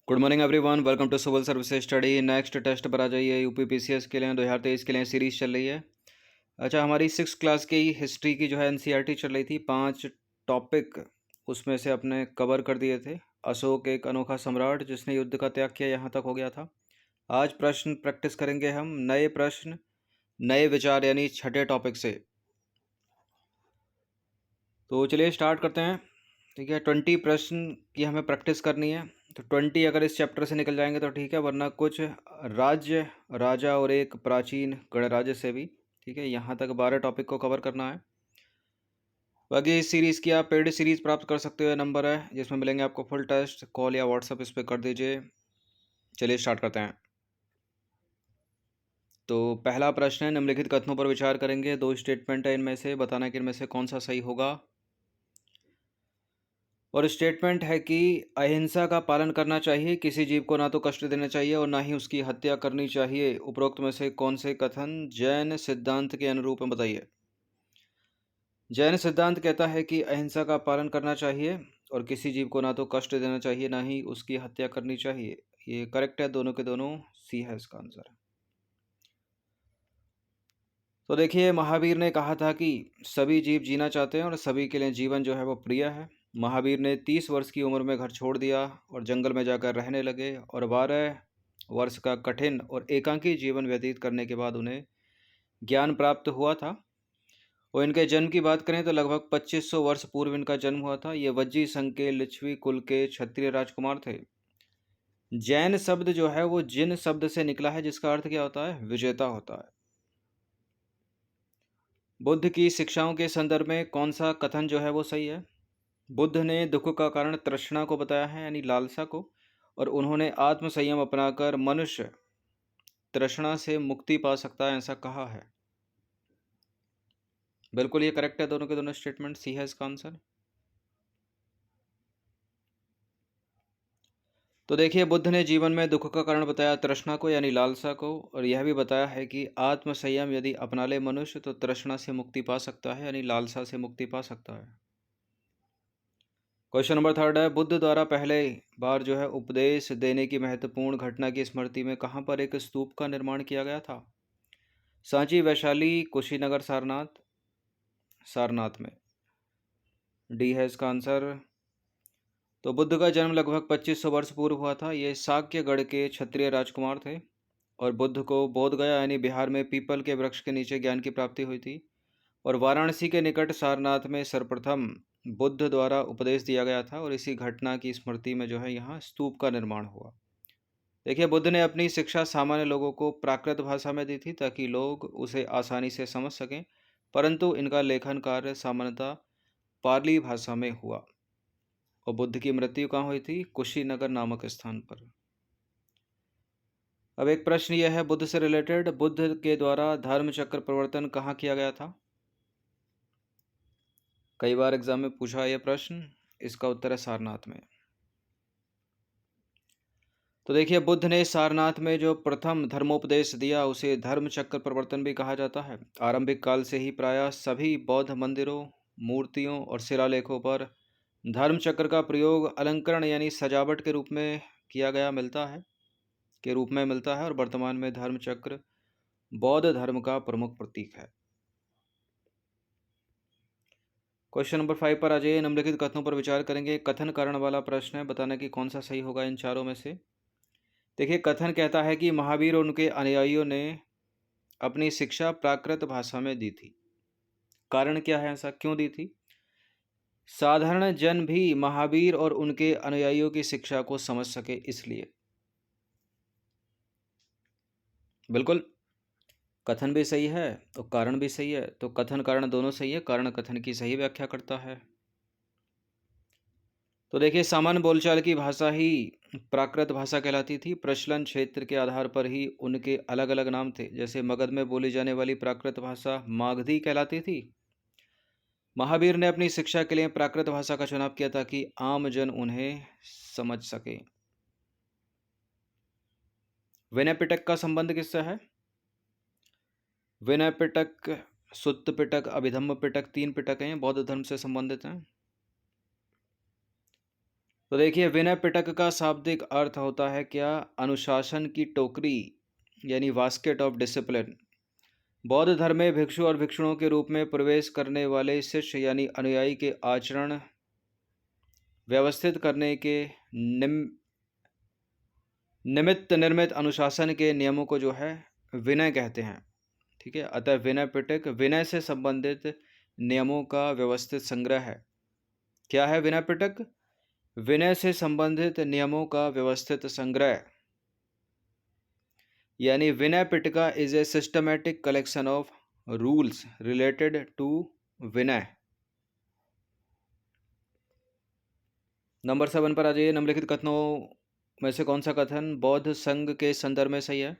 Good morning everyone, welcome to civil service study. Next test पर आ जाइए। UP PCS के लिए 2023 के लिए सीरीज चल रही है। अच्छा, हमारी 6 क्लास की हिस्ट्री की जो है एनसीईआरटी चल रही थी। 5 टॉपिक उसमें से अपने कवर कर दिए थे। अशोक एक अनोखा सम्राट जिसने युद्ध का त्याग किया, यहाँ तक हो गया था। आज प्रश्न प्रैक्टिस करेंगे हम, नए प्रश्न नए विचार यानी छठे टॉपिक से। तो चलिए स्टार्ट करते हैं। ठीक है, 20 प्रश्न की हमें प्रैक्टिस करनी है। तो 20 अगर इस चैप्टर से निकल जाएंगे तो ठीक है, वरना कुछ राज्य, राजा और एक प्राचीन गणराज्य से भी। ठीक है, यहाँ तक 12 टॉपिक को कवर करना है। बाकी इस सीरीज़ की आप पेड सीरीज़ प्राप्त कर सकते हो। नंबर है जिसमें मिलेंगे आपको फुल टेस्ट, कॉल या व्हाट्सअप इस पर कर दीजिए। चलिए स्टार्ट करते हैं। तो पहला प्रश्न है, निम्नलिखित कथनों पर विचार करेंगे। 2 स्टेटमेंट है, इनमें से बताना कि इनमें से कौन सा सही होगा। और स्टेटमेंट है कि अहिंसा का पालन करना चाहिए, किसी जीव को ना तो कष्ट देना चाहिए और ना ही उसकी हत्या करनी चाहिए। उपरोक्त में से कौन से कथन जैन सिद्धांत के अनुरूप है, बताइए। जैन सिद्धांत कहता है कि अहिंसा का पालन करना चाहिए और किसी जीव को ना तो कष्ट देना चाहिए ना ही उसकी हत्या करनी चाहिए। ये करेक्ट है, दोनों के दोनों सी है इसका आंसर। तो देखिए, महावीर ने कहा था कि सभी जीव जीना चाहते हैं और सभी के लिए जीवन जो है वो प्रिय है। महावीर ने 30 वर्ष की उम्र में घर छोड़ दिया और जंगल में जाकर रहने लगे और 12 वर्ष का कठिन और एकांकी जीवन व्यतीत करने के बाद उन्हें ज्ञान प्राप्त हुआ था। और इनके जन्म की बात करें तो लगभग 2500 वर्ष पूर्व इनका जन्म हुआ था। ये वज्जी संघ के लिच्छवी कुल के क्षत्रिय राजकुमार थे। जैन शब्द जो है वो जिन शब्द से निकला है, जिसका अर्थ क्या होता है? विजेता होता है। बुद्ध की शिक्षाओं के संदर्भ में कौन सा कथन जो है वो सही है? बुद्ध ने दुख का कारण तृष्णा को बताया है, यानी लालसा को, और उन्होंने आत्म संयम अपनाकर मनुष्य तृष्णा से मुक्ति पा सकता है, ऐसा कहा है। बिल्कुल ये करेक्ट है, दोनों के दोनों स्टेटमेंट सी है इसका आंसर। तो देखिए, बुद्ध ने जीवन में दुख का कारण बताया तृष्णा को, यानी लालसा को, और यह भी बताया है कि आत्म संयम यदि अपना ले मनुष्य तो तृष्णा से मुक्ति पा सकता है, यानी लालसा से मुक्ति पा सकता है। क्वेश्चन नंबर 3 है, बुद्ध द्वारा पहले बार जो है उपदेश देने की महत्वपूर्ण घटना की स्मृति में कहाँ पर एक स्तूप का निर्माण किया गया था? सांची, वैशाली, कुशीनगर, सारनाथ। सारनाथ में डी है इसका आंसर। तो बुद्ध का जन्म लगभग 2500 वर्ष पूर्व हुआ था। ये साक्यगढ़ के क्षत्रिय राजकुमार थे और बुद्ध को बोध गया यानी बिहार में पीपल के वृक्ष के नीचे ज्ञान की प्राप्ति हुई थी। और वाराणसी के निकट सारनाथ में सर्वप्रथम बुद्ध द्वारा उपदेश दिया गया था और इसी घटना की स्मृति में जो है यहाँ स्तूप का निर्माण हुआ। देखिए, बुद्ध ने अपनी शिक्षा सामान्य लोगों को प्राकृत भाषा में दी थी ताकि लोग उसे आसानी से समझ सकें, परंतु इनका लेखन कार्य सामान्यतः पाली भाषा में हुआ। और बुद्ध की मृत्यु कहाँ हुई थी? कुशीनगर नामक स्थान पर। अब एक प्रश्न यह है बुद्ध से रिलेटेड, बुद्ध के द्वारा धर्म चक्र प्रवर्तन कहाँ किया गया था? कई बार एग्जाम में पूछा यह प्रश्न। इसका उत्तर है सारनाथ में। तो देखिए, बुद्ध ने सारनाथ में जो प्रथम धर्मोपदेश दिया उसे धर्म चक्र प्रवर्तन भी कहा जाता है। आरंभिक काल से ही प्रायः सभी बौद्ध मंदिरों, मूर्तियों और शिलालेखों पर धर्म चक्र का प्रयोग अलंकरण यानी सजावट के रूप में मिलता है और वर्तमान में धर्म चक्र बौद्ध धर्म का प्रमुख प्रतीक है। क्वेश्चन नंबर 5 पर आ जाइए। निम्नलिखित कथनों पर विचार करेंगे। कथन कारण वाला प्रश्न है, बताना कि कौन सा सही होगा इन चारों में से। देखिए, कथन कहता है कि महावीर और उनके अनुयायियों ने अपनी शिक्षा प्राकृत भाषा में दी थी। कारण क्या है, ऐसा क्यों दी थी? साधारण जन भी महावीर और उनके अनुयायियों की शिक्षा को समझ सके इसलिए। बिल्कुल, कथन भी सही है तो कारण भी सही है, तो कथन कारण दोनों सही है। कारण कथन की सही व्याख्या करता है। तो देखिए, सामान्य बोलचाल की भाषा ही प्राकृत भाषा कहलाती थी। प्रचलन क्षेत्र के आधार पर ही उनके अलग अलग नाम थे। जैसे मगध में बोली जाने वाली प्राकृत भाषा मागधी कहलाती थी। महावीर ने अपनी शिक्षा के लिए प्राकृत भाषा का चुनाव किया ताकि आम जन उन्हें समझ सके। विनय पिटक का संबंध किससे है? विनय पिटक, सुत्त पिटक, अभिधम्म पिटक, 3 पिटक हैं, बौद्ध धर्म से संबंधित हैं। तो देखिए, विनय पिटक का शाब्दिक अर्थ होता है क्या? अनुशासन की टोकरी, यानी बास्केट ऑफ डिसिप्लिन। बौद्ध धर्म में भिक्षु और भिक्षुणों के रूप में प्रवेश करने वाले शिष्य यानी अनुयायी के आचरण व्यवस्थित करने के निमित्त निर्मित अनुशासन के नियमों को जो है विनय कहते हैं। ठीक है, अतः विनय पिटक विनय से संबंधित नियमों का व्यवस्थित संग्रह है। क्या है विनय पिटक? विनय से संबंधित नियमों का व्यवस्थित संग्रह, यानी Vinaya Pitaka is a systematic collection of rules related to Vinaya. Number 7 पर आ जाइए। निम्नलिखित कथनों में से कौन सा कथन बौद्ध संघ के संदर्भ में सही है?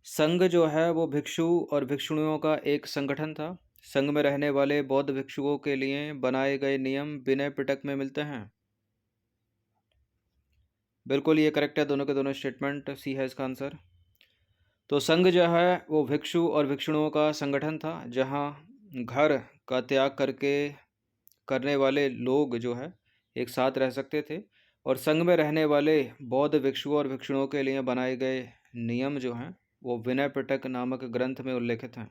संघ जो है वो भिक्षु और भिक्षुणियों का एक संगठन था। संघ में रहने वाले बौद्ध भिक्षुओं के लिए बनाए गए नियम विनय पिटक में मिलते हैं। बिल्कुल ये करेक्ट है, दोनों के दोनों स्टेटमेंट। सी है इसका आंसर। तो संघ जो है वो भिक्षु और भिक्षुणियों का संगठन था, जहाँ घर का त्याग करने वाले लोग जो है एक साथ रह सकते थे, और संघ में रहने वाले बौद्ध भिक्षुओं और भिक्षुणियों के लिए बनाए गए नियम जो हैं वो विनय पिटक नामक ग्रंथ में उल्लेखित हैं।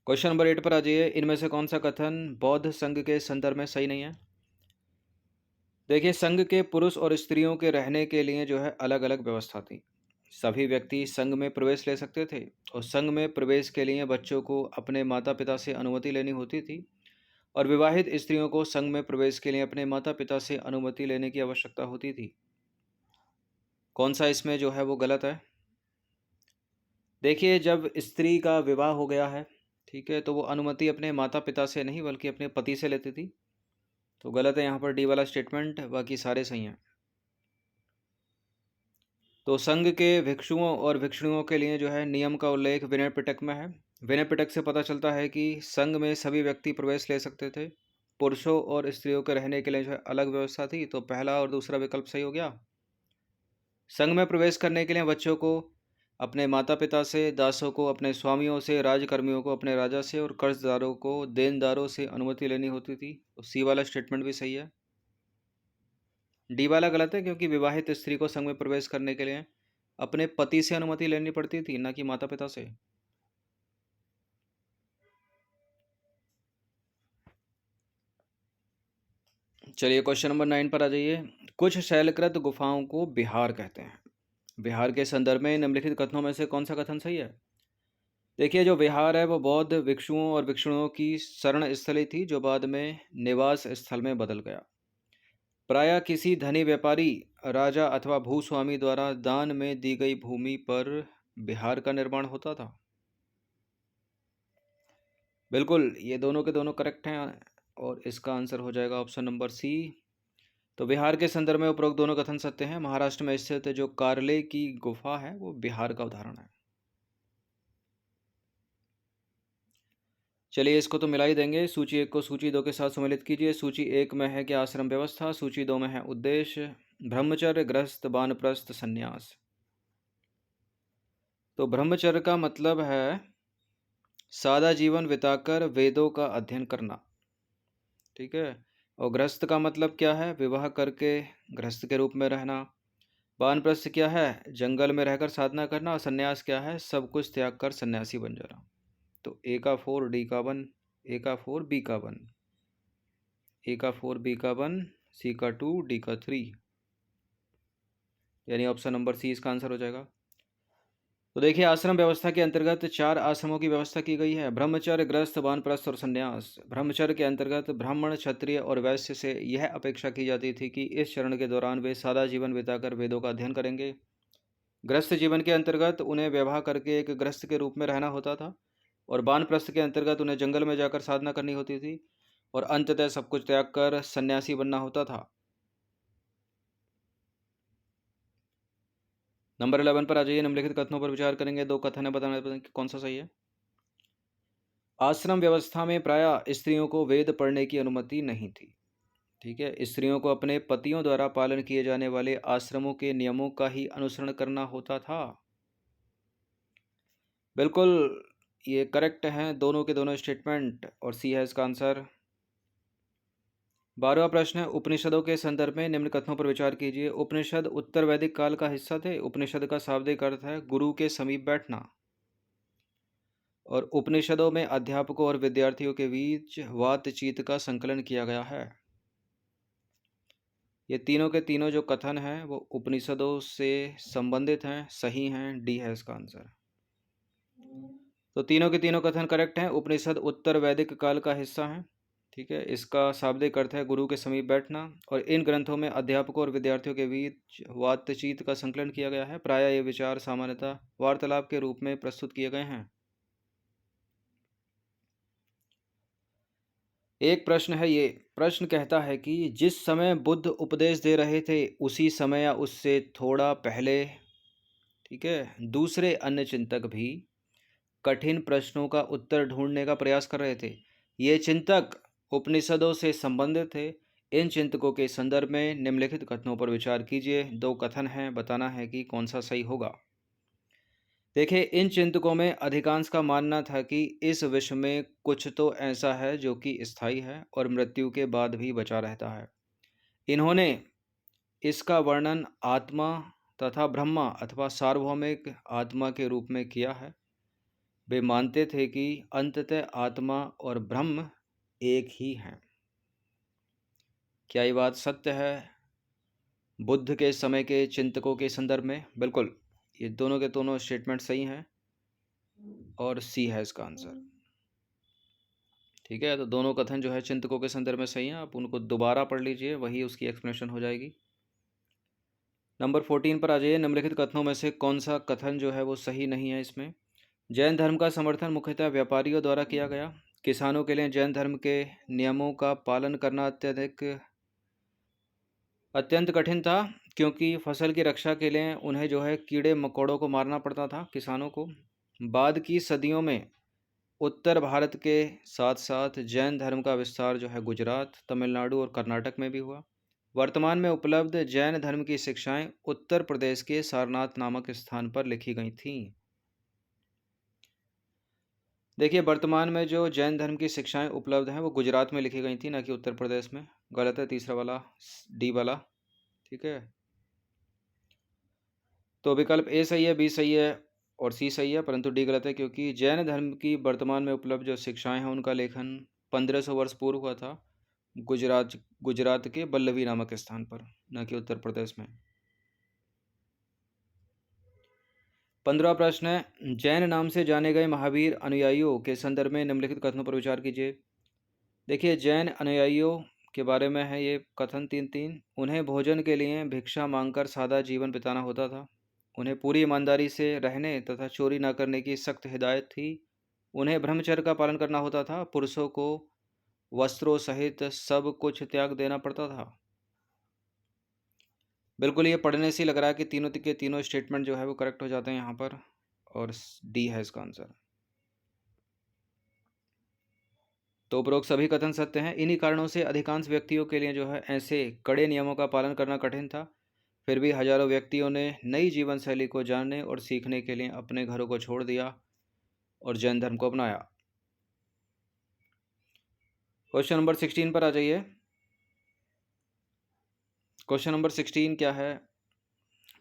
क्वेश्चन नंबर 8 पर आ जाइए। इनमें से कौन सा कथन बौद्ध संघ के संदर्भ में सही नहीं है? देखिए, संघ के पुरुष और स्त्रियों के रहने के लिए जो है अलग अलग व्यवस्था थी। सभी व्यक्ति संघ में प्रवेश ले सकते थे, और संघ में प्रवेश के लिए बच्चों को अपने माता पिता से अनुमति लेनी होती थी, और विवाहित स्त्रियों को संघ में प्रवेश के लिए अपने माता पिता से अनुमति लेने की आवश्यकता होती थी। कौन सा इसमें जो है वो गलत है? देखिए, जब स्त्री का विवाह हो गया है, ठीक है, तो वो अनुमति अपने माता पिता से नहीं बल्कि अपने पति से लेती थी। तो गलत है यहाँ पर डी वाला स्टेटमेंट, बाकी सारे सही हैं। तो संघ के भिक्षुओं और भिक्षुणियों के लिए जो है नियम का उल्लेख विनय पिटक में है। विनय पिटक से पता चलता है कि संघ में सभी व्यक्ति प्रवेश ले सकते थे। पुरुषों और स्त्रियों के रहने के लिए जो है अलग व्यवस्था थी। तो पहला और दूसरा विकल्प सही हो गया। संघ में प्रवेश करने के लिए बच्चों को अपने माता पिता से, दासों को अपने स्वामियों से, राजकर्मियों को अपने राजा से, और कर्जदारों को देनदारों से अनुमति लेनी होती थी। तो सी वाला स्टेटमेंट भी सही है। डी वाला गलत है, क्योंकि विवाहित स्त्री को संघ में प्रवेश करने के लिए अपने पति से अनुमति लेनी पड़ती थी, ना कि माता पिता से। चलिए क्वेश्चन नंबर 9 पर आ जाइए। कुछ शैलकृत गुफाओं को बिहार कहते हैं। बिहार के संदर्भ में निम्नलिखित कथनों में से कौन सा कथन सही है? देखिए, जो विहार है वो बौद्ध भिक्षुओं और भिक्षुणियों की शरण स्थली थी, जो बाद में निवास स्थल में बदल गया। प्रायः किसी धनी व्यापारी, राजा अथवा भूस्वामी द्वारा दान में दी गई भूमि पर बिहार का निर्माण होता था। बिल्कुल, ये दोनों के दोनों करेक्ट हैं, और इसका आंसर हो जाएगा ऑप्शन नंबर सी। तो बिहार के संदर्भ में उपरोक्त दोनों कथन सत्य हैं। महाराष्ट्र में स्थित जो कार्ले की गुफा है वो बिहार का उदाहरण है। चलिए इसको तो मिला ही देंगे। सूची 1 को सूची 2 के साथ सम्मिलित कीजिए। सूची 1 में है कि आश्रम व्यवस्था, सूची 2 में है उद्देश्य, ब्रह्मचर्य, गृहस्थ, वानप्रस्थ, संन्यास। तो ब्रह्मचर्य का मतलब है सादा जीवन बिताकर वेदों का अध्ययन करना, ठीक है। और गृहस्थ का मतलब क्या है? विवाह करके गृहस्थ के रूप में रहना। वानप्रस्थ क्या है? जंगल में रहकर साधना करना। और संन्यास क्या है? सब कुछ त्याग कर सन्यासी बन जाना। तो ए का 4, डी का 1, ए का 4, बी का 1, ए का 4, बी का 1, सी का 2, डी का 3, यानी ऑप्शन नंबर सी इसका आंसर हो जाएगा। तो देखिए, आश्रम व्यवस्था के अंतर्गत 4 आश्रमों की व्यवस्था की गई है: ब्रह्मचर्य, गृहस्थ, वानप्रस्थ और संन्यास। ब्रह्मचर्य के अंतर्गत ब्राह्मण, क्षत्रिय और वैश्य से यह अपेक्षा की जाती थी कि इस चरण के दौरान वे सादा जीवन बिताकर वेदों का अध्ययन करेंगे। गृहस्थ जीवन के अंतर्गत उन्हें विवाह करके एक गृहस्थ के रूप में रहना होता था, और वानप्रस्थ के अंतर्गत उन्हें जंगल में जाकर साधना करनी होती थी, और अंततः सब कुछ त्याग कर सन्यासी बनना होता था। नंबर 11 पर आ जाइए। निम्नलिखित कथनों पर विचार करेंगे। 2 कथन है, बताना कि कौन सा सही है। आश्रम व्यवस्था में प्रायः स्त्रियों को वेद पढ़ने की अनुमति नहीं थी, ठीक है। स्त्रियों को अपने पतियों द्वारा पालन किए जाने वाले आश्रमों के नियमों का ही अनुसरण करना होता था। बिल्कुल ये करेक्ट हैं दोनों के दोनों स्टेटमेंट, और सी है इसका आंसर। 12वां प्रश्न है, उपनिषदों के संदर्भ में निम्न कथनों पर विचार कीजिए। उपनिषद उत्तर वैदिक काल का हिस्सा थे। उपनिषद का शाब्दिक अर्थ है गुरु के समीप बैठना। और उपनिषदों में अध्यापकों और विद्यार्थियों के बीच बातचीत का संकलन किया गया है। ये तीनों के तीनों जो कथन हैं वो उपनिषदों से संबंधित हैं, सही हैं। डी है इसका आंसर। तो तीनों के तीनों कथन करेक्ट हैं। उपनिषद उत्तर वैदिक काल का हिस्सा हैं। ठीक है, इसका शाब्दिक अर्थ है गुरु के समीप बैठना। और इन ग्रंथों में अध्यापकों और विद्यार्थियों के बीच बातचीत का संकलन किया गया है। प्रायः ये विचार सामान्यतः वार्तालाप के रूप में प्रस्तुत किए गए हैं। एक प्रश्न है, ये प्रश्न कहता है कि जिस समय बुद्ध उपदेश दे रहे थे उसी समय या उससे थोड़ा पहले, ठीक है, दूसरे अन्य चिंतक भी कठिन प्रश्नों का उत्तर ढूंढने का प्रयास कर रहे थे। ये चिंतक उपनिषदों से संबंधित थे। इन चिंतकों के संदर्भ में निम्नलिखित कथनों पर विचार कीजिए। दो कथन हैं, बताना है कि कौन सा सही होगा। देखिए, इन चिंतकों में अधिकांश का मानना था कि इस विश्व में कुछ तो ऐसा है जो कि स्थायी है और मृत्यु के बाद भी बचा रहता है। इन्होंने इसका वर्णन आत्मा तथा ब्रह्मा अथवा सार्वभौमिक आत्मा के रूप में किया है। वे मानते थे कि अंततः आत्मा और ब्रह्म एक ही हैं। क्या ये बात सत्य है बुद्ध के समय के चिंतकों के संदर्भ में? बिल्कुल, ये दोनों के दोनों स्टेटमेंट सही हैं और सी है इसका आंसर। ठीक है, तो दोनों कथन जो है चिंतकों के संदर्भ में सही हैं। आप उनको दोबारा पढ़ लीजिए, वही उसकी एक्सप्लेनेशन हो जाएगी। नंबर 14 पर आ जाइए। निम्नलिखित कथनों में से कौन सा कथन जो है वो सही नहीं है इसमें? जैन धर्म का समर्थन मुख्यतः व्यापारियों द्वारा किया गया। किसानों के लिए जैन धर्म के नियमों का पालन करना अत्यंत कठिन था, क्योंकि फसल की रक्षा के लिए उन्हें जो है कीड़े मकोड़ों को मारना पड़ता था किसानों को। बाद की सदियों में उत्तर भारत के साथ साथ जैन धर्म का विस्तार जो है गुजरात, तमिलनाडु और कर्नाटक में भी हुआ। वर्तमान में उपलब्ध जैन धर्म की शिक्षाएं उत्तर प्रदेश के सारनाथ नामक स्थान पर लिखी गई थीं। देखिए, वर्तमान में जो जैन धर्म की शिक्षाएं उपलब्ध हैं वो गुजरात में लिखी गई थी, ना कि उत्तर प्रदेश में। गलत है तीसरा वाला, डी वाला। ठीक है, तो विकल्प ए सही है, बी सही है और सी सही है, परंतु डी गलत है, क्योंकि जैन धर्म की वर्तमान में उपलब्ध जो शिक्षाएं हैं उनका लेखन 1500 वर्ष पूर्व हुआ था गुजरात गुजरात के बल्लवी नामक स्थान पर, न कि उत्तर प्रदेश में। 15वां प्रश्न है, जैन नाम से जाने गए महावीर अनुयायियों के संदर्भ में निम्नलिखित कथनों पर विचार कीजिए। देखिए, जैन अनुयायियों के बारे में है ये कथन तीन तीन। उन्हें भोजन के लिए भिक्षा मांगकर सादा जीवन बिताना होता था। उन्हें पूरी ईमानदारी से रहने तथा चोरी न करने की सख्त हिदायत थी। उन्हें ब्रह्मचर्य का पालन करना होता था। पुरुषों को वस्त्रों सहित सब कुछ त्याग देना पड़ता था। बिल्कुल, ये पढ़ने से ही लग रहा है कि तीनों के तीनों स्टेटमेंट जो है वो करेक्ट हो जाते हैं यहाँ पर, और डी है इसका आंसर। तो उपरोक्त सभी कथन सत्य हैं। इन्हीं कारणों से अधिकांश व्यक्तियों के लिए जो है ऐसे कड़े नियमों का पालन करना कठिन था। फिर भी हजारों व्यक्तियों ने नई जीवन शैली को जानने और सीखने के लिए अपने घरों को छोड़ दिया और जैन धर्म को अपनाया। क्वेश्चन नंबर 16 पर आ जाइए। क्वेश्चन नंबर 16 क्या है?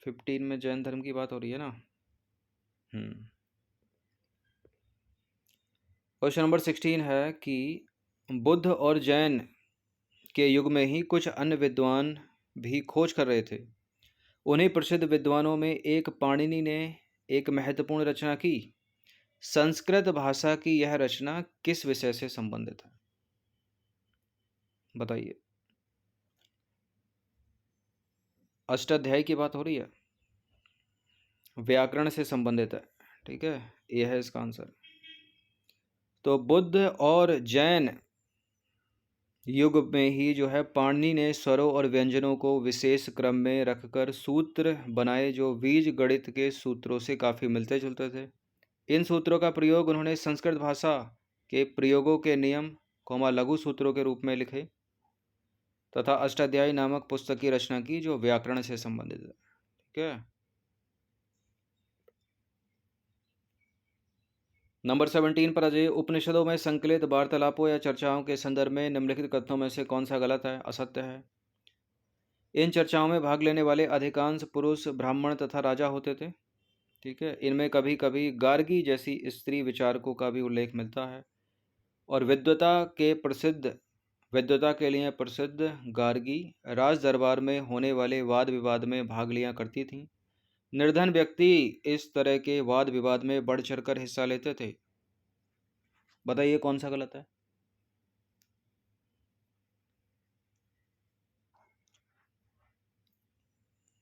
15 में जैन धर्म की बात हो रही है ना। क्वेश्चन नंबर 16 है कि बुद्ध और जैन के युग में ही कुछ अन्य विद्वान भी खोज कर रहे थे। उन्हीं प्रसिद्ध विद्वानों में एक पाणिनि ने एक महत्वपूर्ण रचना की। संस्कृत भाषा की यह रचना किस विषय से संबंधित है? बताइए। अष्टाध्यायी की बात हो रही है, व्याकरण से संबंधित है। ठीक है, यह है इसका आंसर। तो बुद्ध और जैन युग में ही जो है पाणिनि ने स्वरों और व्यंजनों को विशेष क्रम में रखकर सूत्र बनाए, जो बीज गणित के सूत्रों से काफ़ी मिलते जुलते थे। इन सूत्रों का प्रयोग उन्होंने संस्कृत भाषा के प्रयोगों के नियम लघु सूत्रों के रूप में लिखे तथा अष्टाध्यायी नामक पुस्तक की रचना की, जो व्याकरण से संबंधित है। ठीक है, नंबर 17 पर आ जाइए। उपनिषदों में संकलित वार्तालापों या चर्चाओं के संदर्भ में निम्नलिखित कथनों में से कौन सा गलत है, असत्य है? इन चर्चाओं में भाग लेने वाले अधिकांश पुरुष ब्राह्मण तथा राजा होते थे। ठीक है, इनमें कभी कभी गार्गी जैसी स्त्री विचारकों का भी उल्लेख मिलता है। और विद्वता के लिए प्रसिद्ध गार्गी राज दरबार में होने वाले वाद विवाद में भाग लिया करती थीं। निर्धन व्यक्ति इस तरह के वाद विवाद में बढ़ चढ़कर हिस्सा लेते थे। बताइए कौन सा गलत है?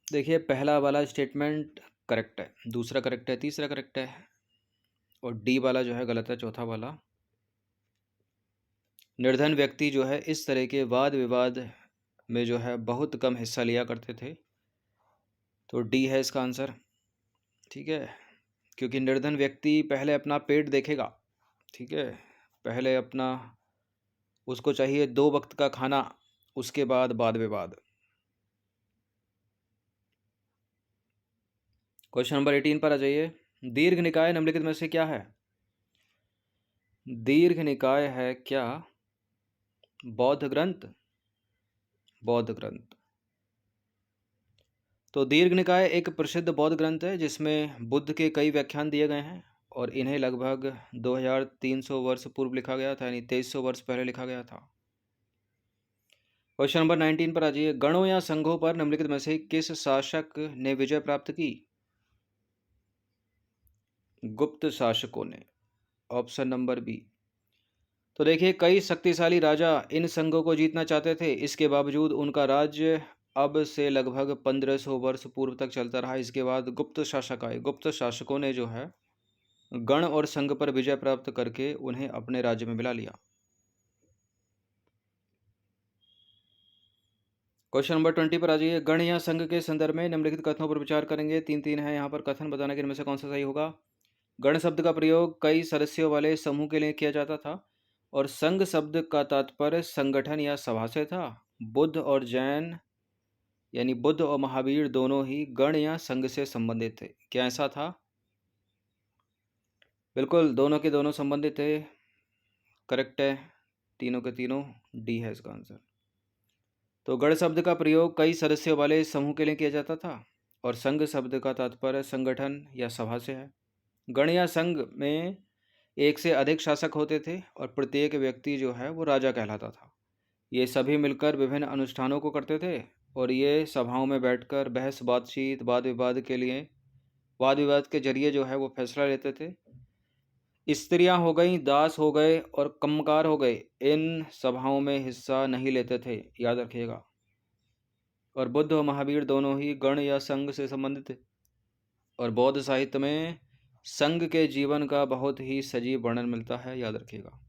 देखिए, पहला वाला स्टेटमेंट करेक्ट है, दूसरा करेक्ट है, तीसरा करेक्ट है, और डी वाला जो है गलत है, चौथा वाला। निर्धन व्यक्ति जो है इस तरह के वाद विवाद में जो है बहुत कम हिस्सा लिया करते थे, तो डी है इसका आंसर। ठीक है, क्योंकि निर्धन व्यक्ति पहले अपना पेट देखेगा। ठीक है, पहले अपना, उसको चाहिए 2 वक्त का खाना, उसके बाद वाद विवाद। क्वेश्चन नंबर 18 पर आ जाइए। दीर्घ निकाय निम्नलिखित में से क्या है? दीर्घ निकाय है क्या बौद्ध ग्रंथ? बौद्ध ग्रंथ। तो दीर्घ निकाय एक प्रसिद्ध बौद्ध ग्रंथ है जिसमें बुद्ध के कई व्याख्यान दिए गए हैं, और इन्हें लगभग 2300 वर्ष पूर्व लिखा गया था, यानी 2300 वर्ष पहले लिखा गया था। क्वेश्चन नंबर 19 पर आ जाइए। गणों या संघों पर निम्नलिखित में से किस शासक ने विजय प्राप्त की? गुप्त शासकों ने, ऑप्शन नंबर बी। तो देखिए, कई शक्तिशाली राजा इन संघों को जीतना चाहते थे, इसके बावजूद उनका राज्य अब से लगभग 1500 वर्ष पूर्व तक चलता रहा। इसके बाद गुप्त शासक आए। गुप्त शासकों ने जो है गण और संघ पर विजय प्राप्त करके उन्हें अपने राज्य में मिला लिया। क्वेश्चन नंबर 20 पर आ जाइए। गण या संघ के संदर्भ में निम्नलिखित कथनों पर विचार करेंगे। 3 है यहाँ पर कथन, बताना कि इनमें से कौन सा सही होगा। गण शब्द का प्रयोग कई सदस्यों वाले समूह के लिए किया जाता था, और संघ शब्द का तात्पर्य संगठन या सभा से था। बुद्ध और जैन, यानी बुद्ध और महावीर दोनों ही गण या संघ से संबंधित थे। क्या ऐसा था? बिल्कुल, दोनों के दोनों संबंधित थे, करेक्ट है, तीनों के तीनों, डी है इसका आंसर। तो गण शब्द का प्रयोग कई सदस्यों वाले समूह के लिए किया जाता था, और संघ शब्द का तात्पर्य संगठन या सभा से है। गण या संघ में एक से अधिक शासक होते थे, और प्रत्येक व्यक्ति जो है वो राजा कहलाता था। ये सभी मिलकर विभिन्न अनुष्ठानों को करते थे, और ये सभाओं में बैठकर बहस बातचीत वाद विवाद के जरिए जो है वो फैसला लेते थे। स्त्रियां हो गई, दास हो गए और कम्मकार हो गए, इन सभाओं में हिस्सा नहीं लेते थे, याद रखिएगा। और बुद्ध और महावीर दोनों ही गण या संघ से संबंधित थे। और बौद्ध साहित्य में संघ के जीवन का बहुत ही सजीव वर्णन मिलता है, याद रखिएगा।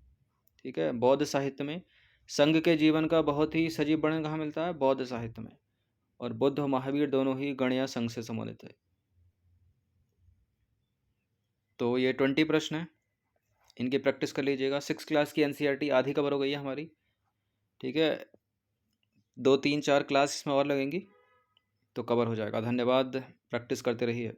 ठीक है, बौद्ध साहित्य में संघ के जीवन का बहुत ही सजीव वर्णन कहाँ मिलता है? बौद्ध साहित्य में। और बुद्ध और महावीर दोनों ही गण या संघ से संबंधित है। तो ये 20 प्रश्न है, इनकी प्रैक्टिस कर लीजिएगा। 6 क्लास की एनसीईआरटी आधी कवर हो गई है हमारी। ठीक है, 2 3 4 क्लास इसमें और लगेंगी तो कवर हो जाएगा। धन्यवाद, प्रैक्टिस करते रहिए।